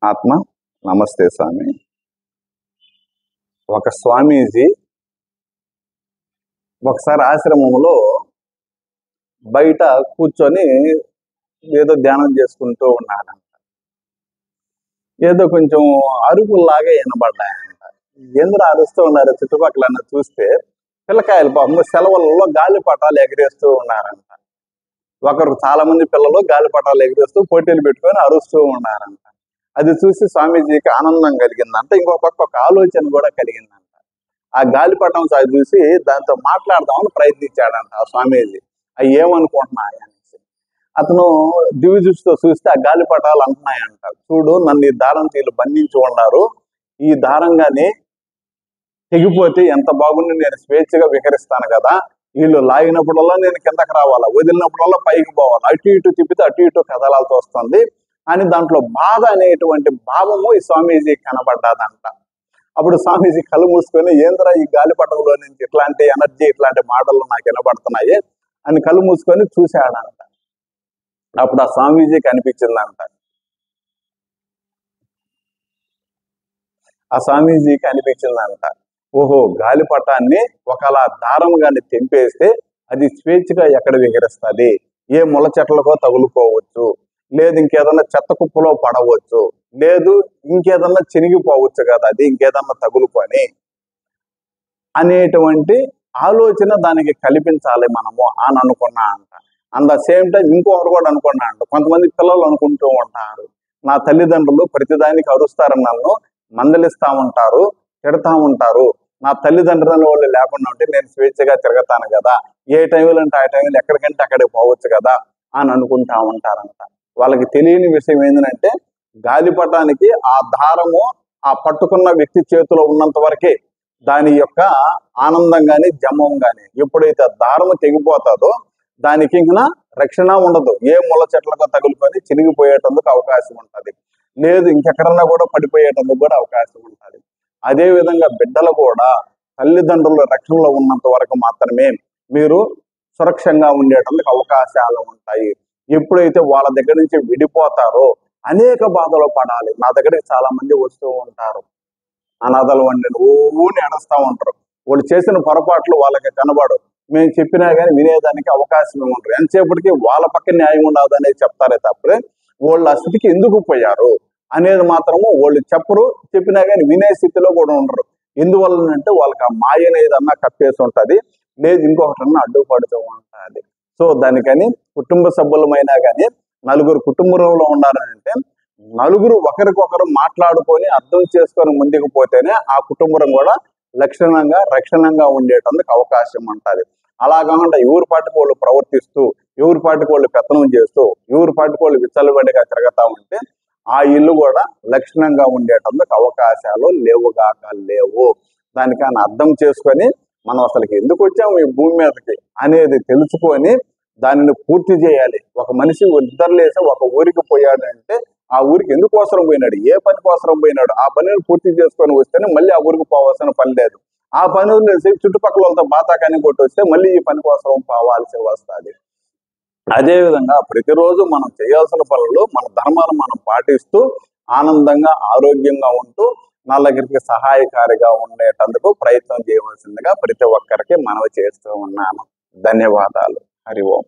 ఆత్మ నమస్తే స్వామి. ఒక స్వామీజీ ఒకసారి ఆశ్రమంలో బయట కూర్చొని ఏదో ధ్యానం చేసుకుంటూ ఉన్నాడంట. ఏదో కొంచెం అరుపుల్లాగా వినబడ్డాయంట. ఎందుకు అరుస్తూ ఉన్నారు చుట్టుపక్కల చూస్తే పిల్లకాయలు పాపం సెలవులలో గాలిపటాలు ఎగిరేస్తూ ఉన్నారంట. చాలా మంది పిల్లలు గాలిపటాలు ఎగిరేస్తూ పోటీలు పెట్టుకొని అరుస్తూ ఉన్నారంట. అది చూసి స్వామీజీకి ఆనందం కలిగిందంట. ఇంకో పక్క ఒక ఆలోచన కూడా కలిగిందంట. ఆ గాలిపటం చూసి దాంతో మాట్లాడదామని ప్రయత్నించాడంట ఆ స్వామీజీ. అవి ఏమనుకుంటున్నాయి అనేసి అతను దివ్య దృష్టితో చూస్తే ఆ గాలిపటాలు అంటున్నాయంట, చూడు నన్ను ఈ దారం తీలు బంధించి ఉన్నారు, ఈ దారంగానే తెగిపోతే ఎంత బాగుండి నేను స్వేచ్ఛగా విహరిస్తాను కదా, వీళ్ళు లాగినప్పుడల్లా నేను కిందకి రావాలా, వదిలినప్పుడల్లా పైకి పోవాలా, అటు ఇటు తిప్పితే అటు ఇటు కదలాల్సి వస్తుంది అని దాంట్లో బాధ అనేటువంటి భావము ఈ స్వామీజీ కనబడ్డాదంట. అప్పుడు స్వామీజీ కళ్ళు మూసుకొని ఏంద్రా ఈ గాలిపటంలో నుంచి ఇట్లాంటి ఎనర్జీ ఇట్లాంటి మాటలు నాకు వినబడుతున్నాయి అని కళ్ళు మూసుకొని చూశాడంట. అప్పుడు ఆ స్వామీజీకి అనిపించిందంట, ఓహో గాలిపటాన్ని ఒకలా దారం గాని తెంపేస్తే అది స్వేచ్ఛగా ఎక్కడ విహరిస్తుంది, ఏ ముళ్ళ చెట్లకో తగులుకోవచ్చు, లేదు ఇంకేదన్నా చెత్త కుప్పలో పడవచ్చు, లేదు ఇంకేదన్నా చినిగిపోవచ్చు కదా అది ఇంకేదన్నా తగులుకొని అనేటువంటి ఆలోచన దానికి కల్పించాలి మనము అని అనుకున్నా అంట. అండ్ ద సేమ్ టైం ఇంకొకరు కూడా అనుకున్నా అంట. కొంతమంది పిల్లలు అనుకుంటూ ఉంటారు, నా తల్లిదండ్రులు ప్రతిదానికి అరుస్తారని నన్ను మందలిస్తా ఉంటారు, తిడతా ఉంటారు, నా తల్లిదండ్రుల వాళ్ళు లేకుండా ఉంటే నేను స్వేచ్ఛగా తిరగతాను కదా, ఏ టైంలో అంటే ఆ టైంలో ఎక్కడికంటే అక్కడికి పోవచ్చు కదా అని అనుకుంటా ఉంటారంట. వాళ్ళకి తెలియని విషయం ఏంటంటే గాలిపటానికి ఆ దారము ఆ పట్టుకున్న వ్యక్తి చేతిలో ఉన్నంత వరకే దాని యొక్క ఆనందం కానీ జమం కానీ, ఎప్పుడైతే దారము తెగిపోతుందో దానికి ఇంకా రక్షణ ఉండదు, ఏ ముళ్ళ చెట్లకు తగులుకొని చినిగిపోయేటందుకు అవకాశం ఉంటుంది, లేదు ఇంకెక్కడన్నా కూడా పడిపోయేటందుకు కూడా అవకాశం ఉంటుంది. అదే విధంగా బిడ్డలు కూడా తల్లిదండ్రుల రక్షణలో ఉన్నంత వరకు మాత్రమే మీరు సురక్షంగా ఉండేటందుకు అవకాశాలు ఉంటాయి. ఎప్పుడైతే వాళ్ళ దగ్గర నుంచి విడిపోతారో అనేక బాధలు పడాలి. నా దగ్గరికి చాలా మంది వస్తూ ఉంటారు, అనాథలు వండి ఊని అడుస్తూ ఉంటారు, వాళ్ళు చేసిన పొరపాట్లు వాళ్ళకి కనబడు, మేము చెప్పినా కానీ వినేదానికి అవకాశం ఉంటారు, ఎంతసేపటికి వాళ్ళ పక్క న్యాయం ఉండదు అనేది చెప్తారే తప్పే వాళ్ళు ఆ స్థితికి ఎందుకు పోయారు అనేది మాత్రము వాళ్ళు చెప్పరు, చెప్పినా కానీ వినే స్థితిలో కూడా ఉండరు. ఎందువల్లనంటే వాళ్ళకి ఆ మాయ అనేది అన్నా కప్పేసి ఉంటుంది, లేదు ఇంకొకటన్నా అడ్డుపడుతూ ఉంటుంది. సో దానికని కుటుంబ సభ్యులమైనా కానీ నలుగురు కుటుంబంలో ఉండాలంటే నలుగురు ఒకరికొకరు మాట్లాడుకొని అర్థం చేసుకొని ముందుకు పోతేనే ఆ కుటుంబం కూడా రక్షణంగా ఉండేటందుకు అవకాశం ఉంటుంది. అలా కాకుండా ఎవరి పాటికి వాళ్ళు ప్రవర్తిస్తూ, ఎవరి పాటికి వాళ్ళు పెత్తనం చేస్తూ, ఎవరి పాటికి వాళ్ళు విచ్చలబడిగా తిరగతా ఉంటే ఆ ఇల్లు కూడా లక్షణంగా ఉండేటందుకు అవకాశాలు లేవు. దానికన్నా అర్థం చేసుకొని మనం అసలుకి ఎందుకు వచ్చాము ఈ భూమి మీదకి అనేది తెలుసుకొని దానిని పూర్తి చేయాలి. ఒక మనిషి నిద్రలేసి ఒక ఊరికి పోయాడంటే ఆ ఊరికి ఎందుకు అవసరం పోయినాడు, ఏ పని కోసరం పోయినాడు, ఆ పనిని పూర్తి చేసుకొని వస్తేనే మళ్ళీ ఆ ఊరికి పోవాల్సిన పని లేదు. ఆ పని చుట్టుపక్కల వాళ్ళతో బాతాకాని కొట్టి వస్తే మళ్ళీ ఈ పని కోసం పోవాల్సి వస్తుంది. అదేవిధంగా ప్రతిరోజు మనం చేయాల్సిన పనులు మన ధర్మాలు మనం పాటిస్తూ ఆనందంగా ఆరోగ్యంగా ఉంటూ నలుగురికి సహాయకారిగా ఉండేటందుకు ప్రయత్నం చేయవలసిందిగా ప్రతి ఒక్కరికి మనవి చేస్తూ ఉన్నాను. ధన్యవాదాలు. హరి ఓం.